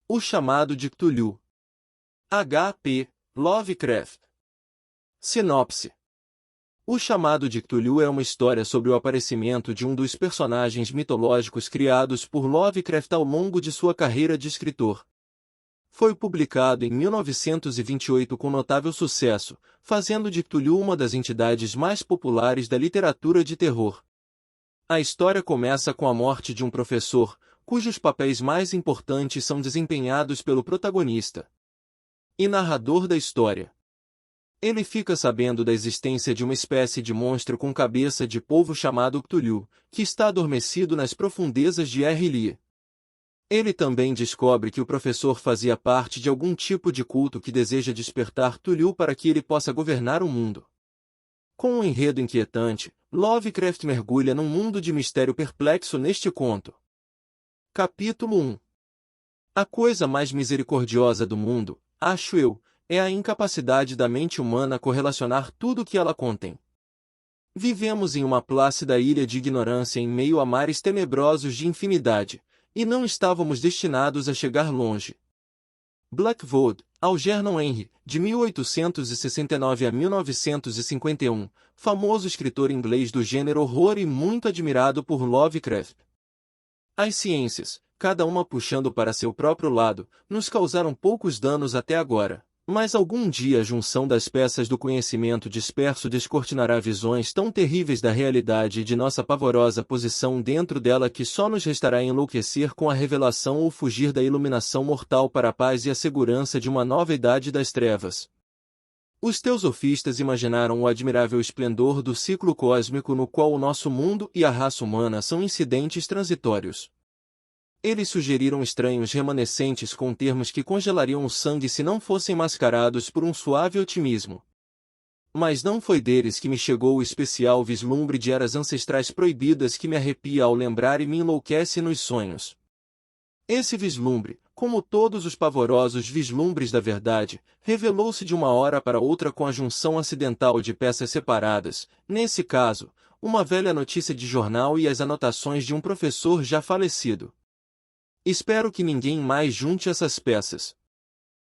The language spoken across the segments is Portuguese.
O chamado de Cthulhu. H.P. Lovecraft. Sinopse. O chamado de Cthulhu é uma história sobre o aparecimento de um dos personagens mitológicos criados por Lovecraft ao longo de sua carreira de escritor. Foi publicado em 1928 com notável sucesso, fazendo de Cthulhu uma das entidades mais populares da literatura de terror. A história começa com a morte de um professor, cujos papéis mais importantes são desempenhados pelo protagonista e narrador da história. Ele fica sabendo da existência de uma espécie de monstro com cabeça de polvo chamado Cthulhu, que está adormecido nas profundezas de Errili. Ele também descobre que o professor fazia parte de algum tipo de culto que deseja despertar Cthulhu para que ele possa governar o mundo. Com um enredo inquietante, Lovecraft mergulha num mundo de mistério perplexo neste conto. Capítulo 1. A coisa mais misericordiosa do mundo, acho eu, é a incapacidade da mente humana correlacionar tudo o que ela contém. Vivemos em uma plácida ilha de ignorância em meio a mares tenebrosos de infinidade, e não estávamos destinados a chegar longe. Blackwood, Algernon Henry, de 1869 a 1951, famoso escritor inglês do gênero horror e muito admirado por Lovecraft. As ciências, cada uma puxando para seu próprio lado, nos causaram poucos danos até agora, mas algum dia a junção das peças do conhecimento disperso descortinará visões tão terríveis da realidade e de nossa pavorosa posição dentro dela que só nos restará enlouquecer com a revelação ou fugir da iluminação mortal para a paz e a segurança de uma nova idade das trevas. Os teosofistas imaginaram o admirável esplendor do ciclo cósmico no qual o nosso mundo e a raça humana são incidentes transitórios. Eles sugeriram estranhos remanescentes com termos que congelariam o sangue se não fossem mascarados por um suave otimismo. Mas não foi deles que me chegou o especial vislumbre de eras ancestrais proibidas que me arrepia ao lembrar e me enlouquece nos sonhos. Esse vislumbre, como todos os pavorosos vislumbres da verdade, revelou-se de uma hora para outra com a junção acidental de peças separadas, nesse caso, uma velha notícia de jornal e as anotações de um professor já falecido. Espero que ninguém mais junte essas peças.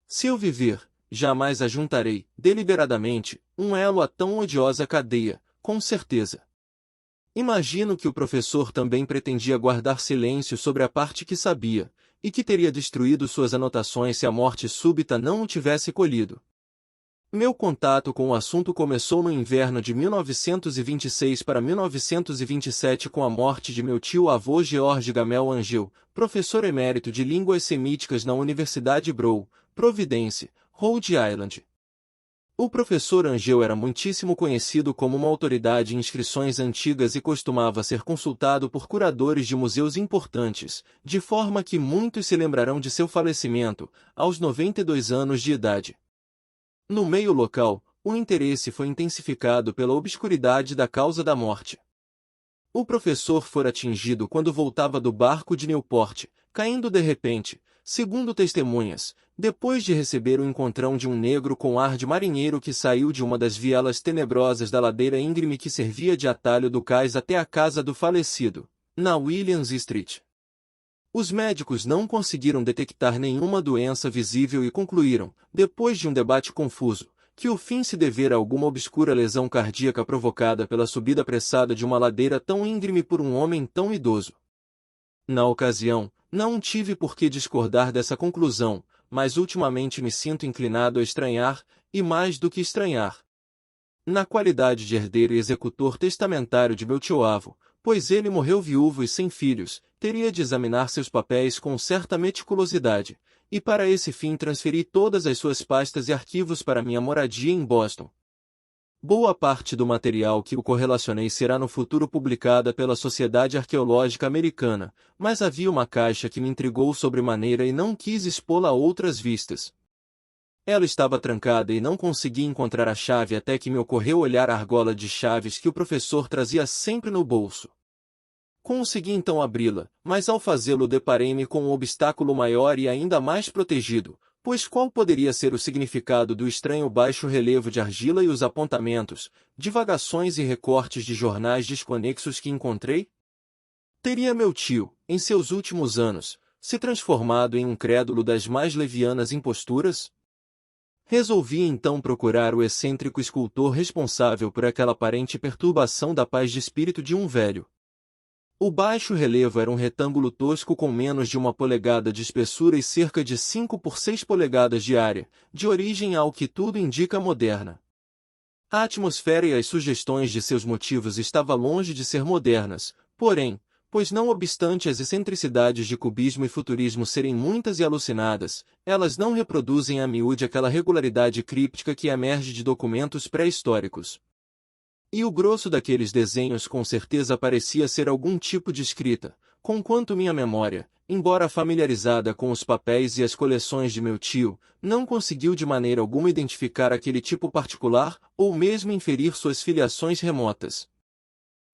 Se eu viver, jamais ajuntarei, deliberadamente, um elo a tão odiosa cadeia, com certeza. Imagino que o professor também pretendia guardar silêncio sobre a parte que sabia, e que teria destruído suas anotações se a morte súbita não o tivesse colhido. Meu contato com o assunto começou no inverno de 1926 para 1927 com a morte de meu tio-avô George Gamel Angel, professor emérito de línguas semíticas na Universidade Brown, Providence, Rhode Island. O professor Angel era muitíssimo conhecido como uma autoridade em inscrições antigas e costumava ser consultado por curadores de museus importantes, de forma que muitos se lembrarão de seu falecimento, aos 92 anos de idade. No meio local, o interesse foi intensificado pela obscuridade da causa da morte. O professor fora atingido quando voltava do barco de Newport, caindo de repente, segundo testemunhas, depois de receber o encontrão de um negro com ar de marinheiro que saiu de uma das vielas tenebrosas da ladeira íngreme que servia de atalho do cais até a casa do falecido, na Williams Street. Os médicos não conseguiram detectar nenhuma doença visível e concluíram, depois de um debate confuso, que o fim se devera a alguma obscura lesão cardíaca provocada pela subida apressada de uma ladeira tão íngreme por um homem tão idoso. Na ocasião, não tive por que discordar dessa conclusão, mas ultimamente me sinto inclinado a estranhar, e mais do que estranhar. Na qualidade de herdeiro e executor testamentário de meu tio-avô, pois ele morreu viúvo e sem filhos, teria de examinar seus papéis com certa meticulosidade, e para esse fim transferi todas as suas pastas e arquivos para minha moradia em Boston. Boa parte do material que o correlacionei será no futuro publicada pela Sociedade Arqueológica Americana, mas havia uma caixa que me intrigou sobremaneira e não quis expô-la a outras vistas. Ela estava trancada e não consegui encontrar a chave até que me ocorreu olhar a argola de chaves que o professor trazia sempre no bolso. Consegui então abri-la, mas ao fazê-lo deparei-me com um obstáculo maior e ainda mais protegido, pois qual poderia ser o significado do estranho baixo relevo de argila e os apontamentos, divagações e recortes de jornais desconexos que encontrei? Teria meu tio, em seus últimos anos, se transformado em um crédulo das mais levianas imposturas? Resolvi então procurar o excêntrico escultor responsável por aquela aparente perturbação da paz de espírito de um velho. O baixo relevo era um retângulo tosco com menos de 1 polegada de espessura e cerca de 5 por 6 polegadas de área, de origem ao que tudo indica moderna. A atmosfera e as sugestões de seus motivos estavam longe de ser modernas, porém, pois não obstante as excentricidades de cubismo e futurismo serem muitas e alucinadas, elas não reproduzem a miúde aquela regularidade críptica que emerge de documentos pré-históricos. E o grosso daqueles desenhos com certeza parecia ser algum tipo de escrita, conquanto minha memória, embora familiarizada com os papéis e as coleções de meu tio, não conseguiu de maneira alguma identificar aquele tipo particular, ou mesmo inferir suas filiações remotas.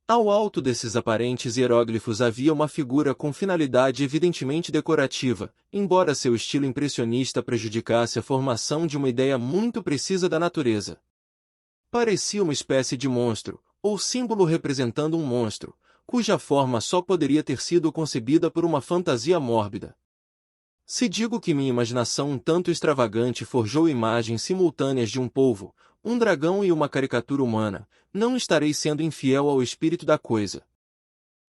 Ao alto desses aparentes hieróglifos havia uma figura com finalidade evidentemente decorativa, embora seu estilo impressionista prejudicasse a formação de uma ideia muito precisa da natureza. Parecia uma espécie de monstro, ou símbolo representando um monstro, cuja forma só poderia ter sido concebida por uma fantasia mórbida. Se digo que minha imaginação um tanto extravagante forjou imagens simultâneas de um polvo, um dragão e uma caricatura humana, não estarei sendo infiel ao espírito da coisa.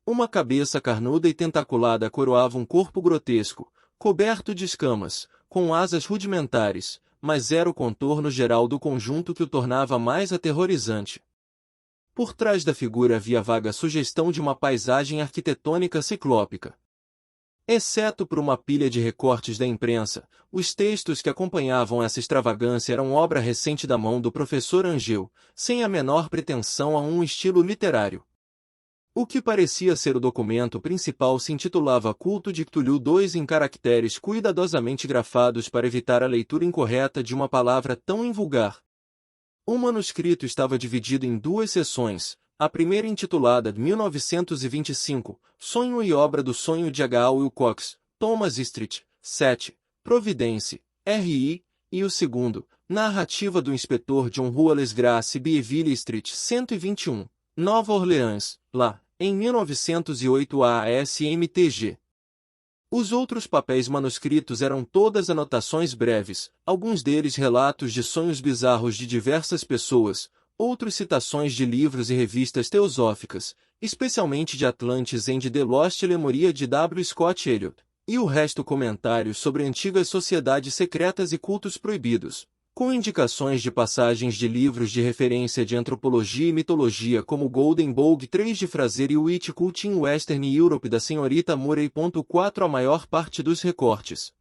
Uma cabeça carnuda e tentaculada coroava um corpo grotesco, coberto de escamas, com asas rudimentares, mas era o contorno geral do conjunto que o tornava mais aterrorizante. Por trás da figura havia vaga sugestão de uma paisagem arquitetônica ciclópica. Exceto por uma pilha de recortes da imprensa, os textos que acompanhavam essa extravagância eram obra recente da mão do professor Angel, sem a menor pretensão a um estilo literário. O que parecia ser o documento principal se intitulava Culto de Cthulhu II em caracteres cuidadosamente grafados para evitar a leitura incorreta de uma palavra tão invulgar. O manuscrito estava dividido em 2 seções, a primeira intitulada 1925, Sonho e Obra do Sonho de H. Wilcox, Thomas Street, 7, Providence, R.I., e o segundo, Narrativa do Inspetor John Ruales Grace Bieville Street 121, Nova Orleans, lá, em 1908 ASMTG. Os outros papéis manuscritos eram todas anotações breves, alguns deles relatos de sonhos bizarros de diversas pessoas, outros citações de livros e revistas teosóficas, especialmente de Atlantis and the Lost Lemuria de W. Scott Elliot, e o resto comentários sobre antigas sociedades secretas e cultos proibidos, com indicações de passagens de livros de referência de antropologia e mitologia como Golden Bough 3 de Fraser e Witch Cult in Western Europe da senhorita Murray. 4 A maior parte dos recortes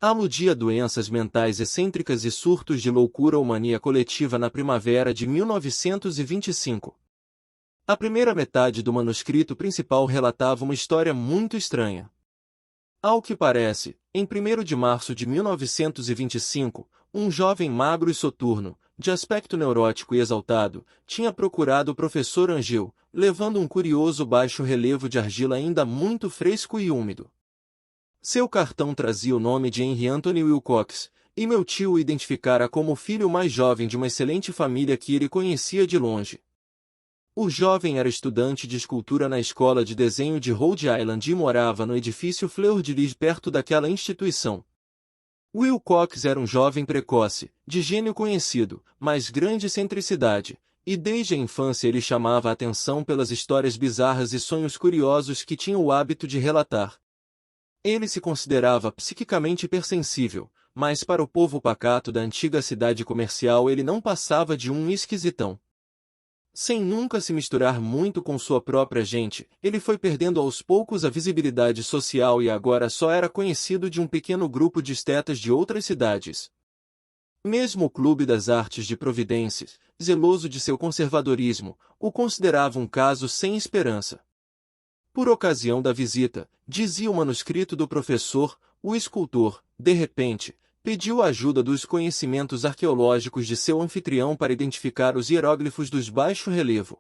aludia a doenças mentais excêntricas e surtos de loucura ou mania coletiva na primavera de 1925. A primeira metade do manuscrito principal relatava uma história muito estranha. Ao que parece, em 1º de março de 1925, um jovem magro e soturno, de aspecto neurótico e exaltado, tinha procurado o professor Angel, levando um curioso baixo relevo de argila ainda muito fresco e úmido. Seu cartão trazia o nome de Henry Anthony Wilcox, e meu tio o identificara como o filho mais jovem de uma excelente família que ele conhecia de longe. O jovem era estudante de escultura na escola de desenho de Rhode Island e morava no edifício Fleur de Lis perto daquela instituição. Wilcox era um jovem precoce, de gênio conhecido, mas grande excentricidade, e desde a infância ele chamava a atenção pelas histórias bizarras e sonhos curiosos que tinha o hábito de relatar. Ele se considerava psiquicamente hipersensível, mas para o povo pacato da antiga cidade comercial ele não passava de um esquisitão. Sem nunca se misturar muito com sua própria gente, ele foi perdendo aos poucos a visibilidade social e agora só era conhecido de um pequeno grupo de estetas de outras cidades. Mesmo o Clube das Artes de Providência, zeloso de seu conservadorismo, o considerava um caso sem esperança. Por ocasião da visita, dizia o manuscrito do professor, o escultor, de repente, pediu a ajuda dos conhecimentos arqueológicos de seu anfitrião para identificar os hieróglifos dos baixo relevo.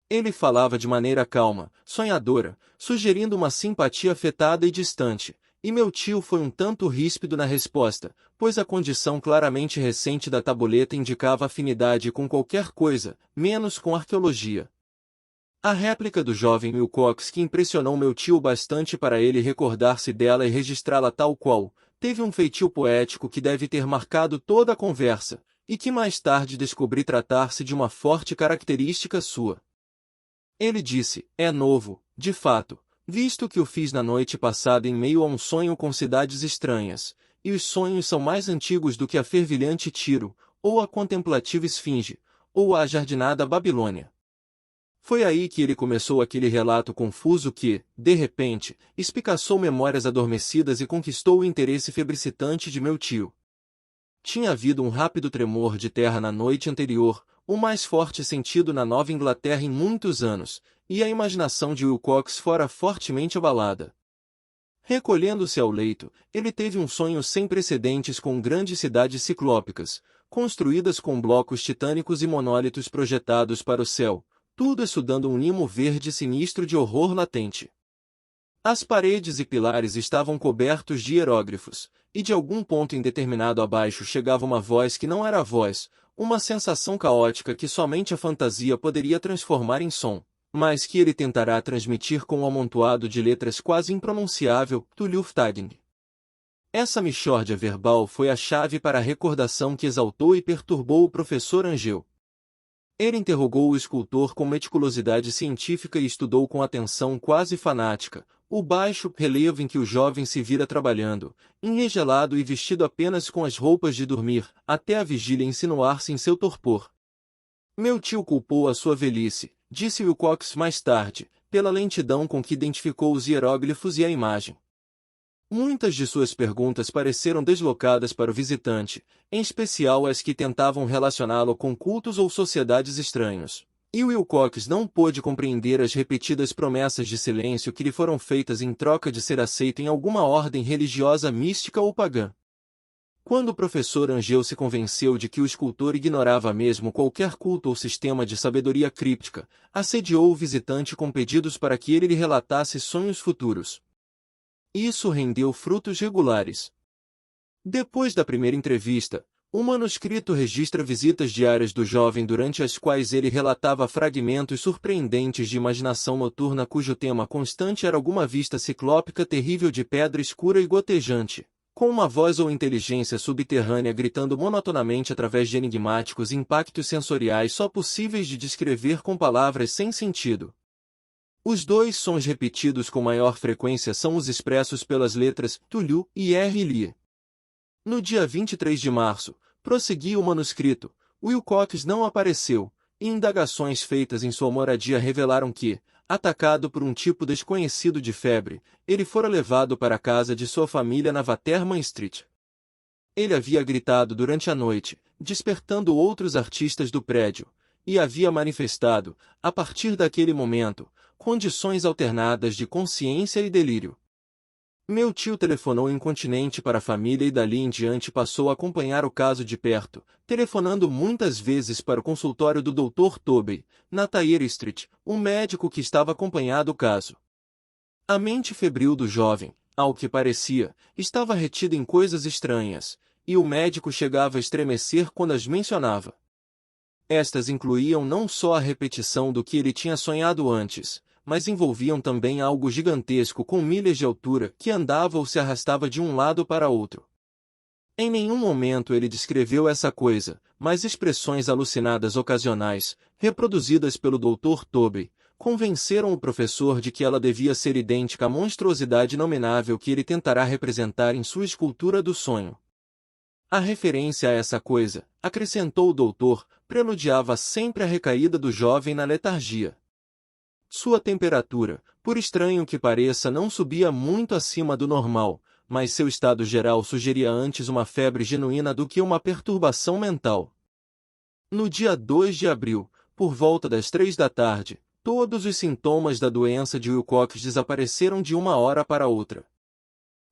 Ele falava de maneira calma, sonhadora, sugerindo uma simpatia afetada e distante, e meu tio foi um tanto ríspido na resposta, pois a condição claramente recente da tabuleta indicava afinidade com qualquer coisa, menos com arqueologia. A réplica do jovem Wilcox, que impressionou meu tio bastante para ele recordar-se dela e registrá-la tal qual, teve um feitio poético que deve ter marcado toda a conversa, e que mais tarde descobri tratar-se de uma forte característica sua. Ele disse: é novo, de fato, visto que o fiz na noite passada em meio a um sonho com cidades estranhas, e os sonhos são mais antigos do que a fervilhante Tiro, ou a contemplativa Esfinge, ou a jardinada Babilônia. Foi aí que ele começou aquele relato confuso que, de repente, espicaçou memórias adormecidas e conquistou o interesse febricitante de meu tio. Tinha havido um rápido tremor de terra na noite anterior, o mais forte sentido na Nova Inglaterra em muitos anos, e a imaginação de Wilcox fora fortemente abalada. Recolhendo-se ao leito, ele teve um sonho sem precedentes com grandes cidades ciclópicas, construídas com blocos titânicos e monólitos projetados para o céu, tudo exudando um limo verde sinistro de horror latente. As paredes e pilares estavam cobertos de hieróglifos, e de algum ponto indeterminado abaixo chegava uma voz que não era voz, uma sensação caótica que somente a fantasia poderia transformar em som, mas que ele tentará transmitir com um amontoado de letras quase impronunciável, Tulluftagen. Essa mixórdia verbal foi a chave para a recordação que exaltou e perturbou o professor Angel. Ele interrogou o escultor com meticulosidade científica e estudou com atenção quase fanática o baixo relevo em que o jovem se vira trabalhando, enregelado e vestido apenas com as roupas de dormir, até a vigília insinuar-se em seu torpor. Meu tio culpou a sua velhice, disse Wilcox mais tarde, pela lentidão com que identificou os hieróglifos e a imagem. Muitas de suas perguntas pareceram deslocadas para o visitante, em especial as que tentavam relacioná-lo com cultos ou sociedades estranhos. E Wilcox não pôde compreender as repetidas promessas de silêncio que lhe foram feitas em troca de ser aceito em alguma ordem religiosa mística ou pagã. Quando o professor Angel se convenceu de que o escultor ignorava mesmo qualquer culto ou sistema de sabedoria críptica, assediou o visitante com pedidos para que ele lhe relatasse sonhos futuros. Isso rendeu frutos regulares. Depois da primeira entrevista, o manuscrito registra visitas diárias do jovem durante as quais ele relatava fragmentos surpreendentes de imaginação noturna cujo tema constante era alguma vista ciclópica terrível de pedra escura e gotejante, com uma voz ou inteligência subterrânea gritando monotonamente através de enigmáticos impactos sensoriais só possíveis de descrever com palavras sem sentido. Os dois sons repetidos com maior frequência são os expressos pelas letras Tulu e RL. No dia 23 de março, prosseguia o manuscrito, Wilcox não apareceu, e indagações feitas em sua moradia revelaram que, atacado por um tipo desconhecido de febre, ele fora levado para a casa de sua família na Waterman Street. Ele havia gritado durante a noite, despertando outros artistas do prédio, e havia manifestado, a partir daquele momento, condições alternadas de consciência e delírio. Meu tio telefonou incontinente para a família e dali em diante passou a acompanhar o caso de perto, telefonando muitas vezes para o consultório do Dr. Tobey, na Thayer Street, um médico que estava acompanhando o caso. A mente febril do jovem, ao que parecia, estava retida em coisas estranhas, e o médico chegava a estremecer quando as mencionava. Estas incluíam não só a repetição do que ele tinha sonhado antes, mas envolviam também algo gigantesco com milhas de altura que andava ou se arrastava de um lado para outro. Em nenhum momento ele descreveu essa coisa, mas expressões alucinadas ocasionais, reproduzidas pelo Dr. Tobey, convenceram o professor de que ela devia ser idêntica à monstruosidade inominável que ele tentará representar em sua escultura do sonho. A referência a essa coisa, acrescentou o doutor, preludiava sempre a recaída do jovem na letargia. Sua temperatura, por estranho que pareça, não subia muito acima do normal, mas seu estado geral sugeria antes uma febre genuína do que uma perturbação mental. No dia 2 de abril, por volta das 3 da tarde, todos os sintomas da doença de Wilcox desapareceram de uma hora para outra.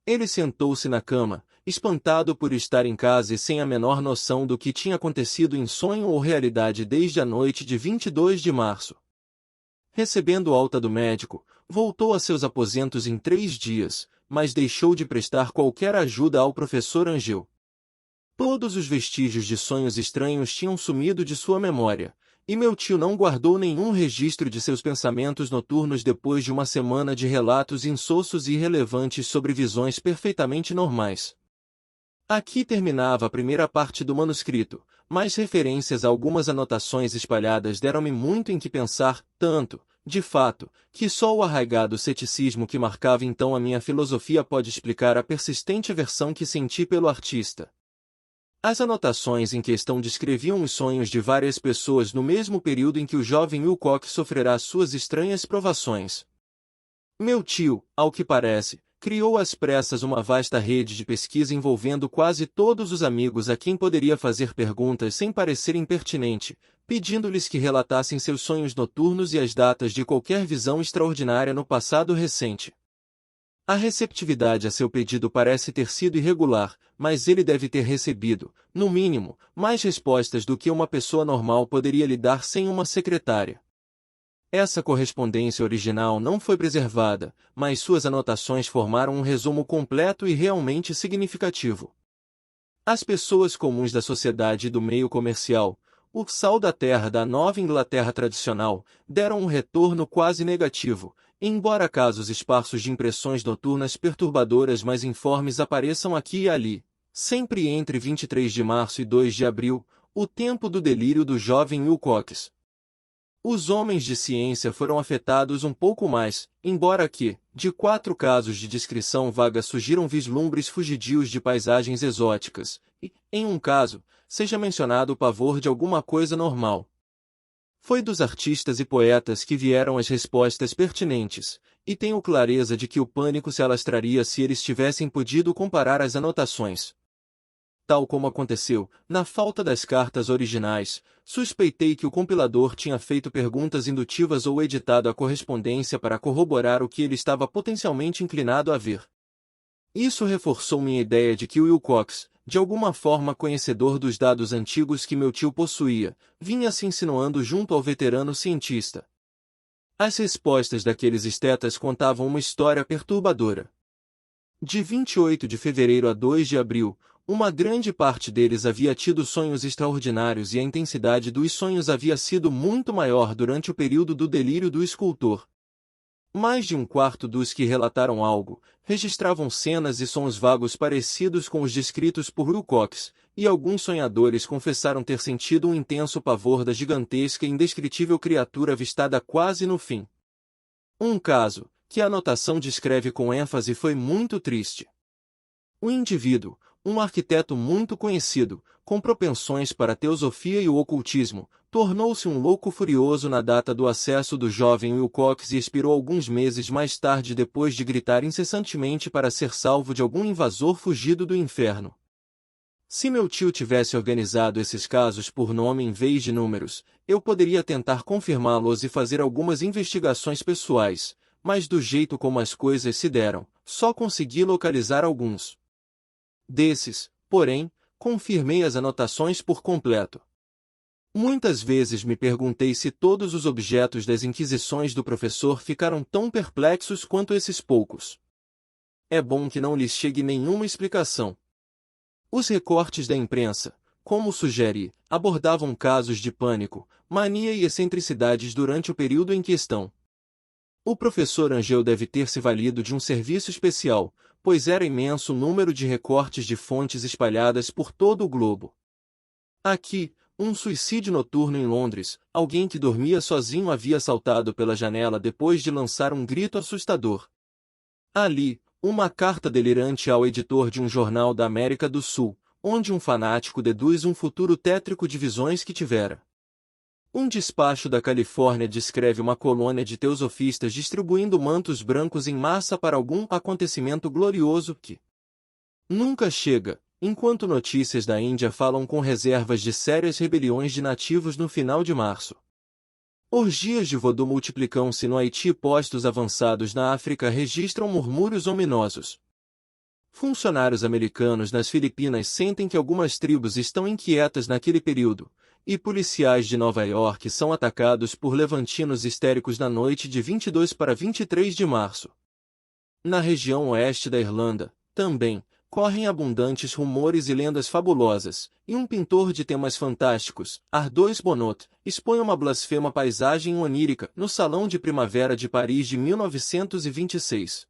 Ele sentou-se na cama, espantado por estar em casa e sem a menor noção do que tinha acontecido em sonho ou realidade desde a noite de 22 de março. Recebendo alta do médico, voltou a seus aposentos em 3 dias, mas deixou de prestar qualquer ajuda ao professor Angel. Todos os vestígios de sonhos estranhos tinham sumido de sua memória, e meu tio não guardou nenhum registro de seus pensamentos noturnos depois de uma semana de relatos insossos e irrelevantes sobre visões perfeitamente normais. Aqui terminava a primeira parte do manuscrito, mas referências a algumas anotações espalhadas deram-me muito em que pensar, tanto, de fato, que só o arraigado ceticismo que marcava então a minha filosofia pode explicar a persistente aversão que senti pelo artista. As anotações em questão descreviam os sonhos de várias pessoas no mesmo período em que o jovem Wilcox sofrerá suas estranhas provações. Meu tio, ao que parece, criou às pressas uma vasta rede de pesquisa envolvendo quase todos os amigos a quem poderia fazer perguntas sem parecer impertinente, pedindo-lhes que relatassem seus sonhos noturnos e as datas de qualquer visão extraordinária no passado recente. A receptividade a seu pedido parece ter sido irregular, mas ele deve ter recebido, no mínimo, mais respostas do que uma pessoa normal poderia lhe dar sem uma secretária. Essa correspondência original não foi preservada, mas suas anotações formaram um resumo completo e realmente significativo. As pessoas comuns da sociedade e do meio comercial, o sal da terra da Nova Inglaterra tradicional, deram um retorno quase negativo, embora casos esparsos de impressões noturnas perturbadoras mais informes apareçam aqui e ali, sempre entre 23 de março e 2 de abril, o tempo do delírio do jovem Wilcox. Os homens de ciência foram afetados um pouco mais, embora que, de 4 casos de descrição vaga surgiram vislumbres fugidios de paisagens exóticas, e, em um caso, seja mencionado o pavor de alguma coisa normal. Foi dos artistas e poetas que vieram as respostas pertinentes, e tenho clareza de que o pânico se alastraria se eles tivessem podido comparar as anotações. Tal como aconteceu, na falta das cartas originais, suspeitei que o compilador tinha feito perguntas indutivas ou editado a correspondência para corroborar o que ele estava potencialmente inclinado a ver. Isso reforçou minha ideia de que o Wilcox, de alguma forma conhecedor dos dados antigos que meu tio possuía, vinha se insinuando junto ao veterano cientista. As respostas daqueles estetas contavam uma história perturbadora. De 28 de fevereiro a 2 de abril, uma grande parte deles havia tido sonhos extraordinários e a intensidade dos sonhos havia sido muito maior durante o período do delírio do escultor. Mais de um quarto dos que relataram algo, registravam cenas e sons vagos parecidos com os descritos por Wilcox, e alguns sonhadores confessaram ter sentido um intenso pavor da gigantesca e indescritível criatura avistada quase no fim. Um caso, que a anotação descreve com ênfase, foi muito triste. O indivíduo, um arquiteto muito conhecido, com propensões para a teosofia e o ocultismo, tornou-se um louco furioso na data do acesso do jovem Wilcox e expirou alguns meses mais tarde depois de gritar incessantemente para ser salvo de algum invasor fugido do inferno. Se meu tio tivesse organizado esses casos por nome em vez de números, eu poderia tentar confirmá-los e fazer algumas investigações pessoais, mas do jeito como as coisas se deram, só consegui localizar alguns. Desses, porém, confirmei as anotações por completo. Muitas vezes me perguntei se todos os objetos das inquisições do professor ficaram tão perplexos quanto esses poucos. É bom que não lhes chegue nenhuma explicação. Os recortes da imprensa, como sugere, abordavam casos de pânico, mania e excentricidades durante o período em questão. O professor Angel deve ter se valido de um serviço especial, pois era imenso o número de recortes de fontes espalhadas por todo o globo. Aqui, um suicídio noturno em Londres, alguém que dormia sozinho havia saltado pela janela depois de lançar um grito assustador. Ali, uma carta delirante ao editor de um jornal da América do Sul, onde um fanático deduz um futuro tétrico de visões que tivera. Um despacho da Califórnia descreve uma colônia de teosofistas distribuindo mantos brancos em massa para algum acontecimento glorioso que nunca chega, enquanto notícias da Índia falam com reservas de sérias rebeliões de nativos no final de março. Orgias de vodú multiplicam-se no Haiti e postos avançados na África registram murmúrios ominosos. Funcionários americanos nas Filipinas sentem que algumas tribos estão inquietas naquele período, e policiais de Nova York são atacados por levantinos histéricos na noite de 22 para 23 de março. Na região oeste da Irlanda, também, correm abundantes rumores e lendas fabulosas, e um pintor de temas fantásticos, Ardois Bonot, expõe uma blasfema paisagem onírica no Salão de Primavera de Paris de 1926.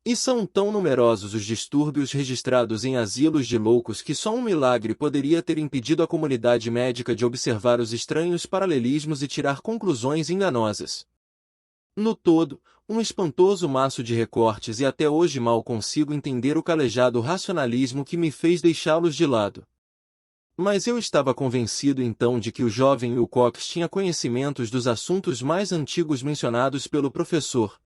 E são tão numerosos os distúrbios registrados em asilos de loucos que só um milagre poderia ter impedido a comunidade médica de observar os estranhos paralelismos e tirar conclusões enganosas. No todo, um espantoso maço de recortes e até hoje mal consigo entender o calejado racionalismo que me fez deixá-los de lado. Mas eu estava convencido então de que o jovem Wilcox tinha conhecimentos dos assuntos mais antigos mencionados pelo professor,